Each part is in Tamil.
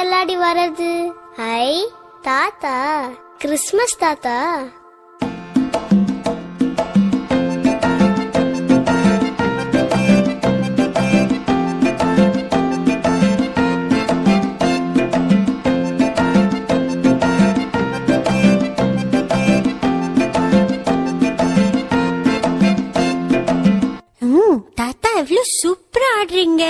தள்ளாடி வர்றது? ஐ தாத்தா, கிறிஸ்மஸ் தாத்தா. தாத்தா எவ்வளவு சூப்பரா ஆடுறீங்க.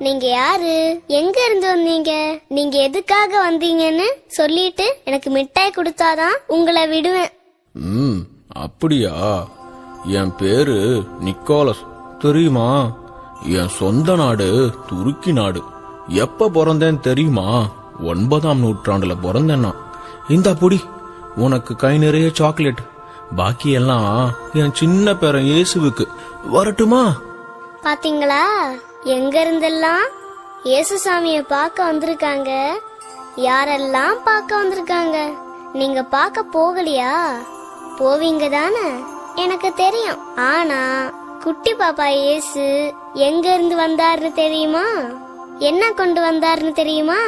நீங்க யாரு? எங்க இருந்து வந்தீங்க? நீங்க எதுக்காக வந்தீங்கன்னு சொல்லிட்டு எனக்கு மிட்டாய் கொடுத்தாதான் உங்களை விடுவேன். அப்படியா? என் பேரு நிக்கோலஸ், தெரியுமா? என் சொந்த நாடு துருக்கி நாடு. எப்ப பிறந்தேன் தெரியுமா? 9ஆம் நூற்றாண்டுல பிறந்தேன்னா. இந்த புடி, உனக்கு கை நிறைய சாக்லேட். பாக்கி எல்லாம் என் சின்ன பேரன் இயேசுவுக்கு. வரட்டுமா? பாத்தீங்களா, எங்க இருந்தெல்லாம் இயேசு சாமிய பார்க்க வந்திருக்காங்க. யாரெல்லாம் பார்க்க வந்திருக்காங்க. நீங்க பார்க்க போகலையா? போவீங்க தானே, எனக்கு தெரியும். ஆனா குட்டி பாப்பா இயேசு எங்க இருந்து வந்தாருன்னு தெரியுமா? என்ன கொண்டு வந்தாருன்னு தெரியுமா?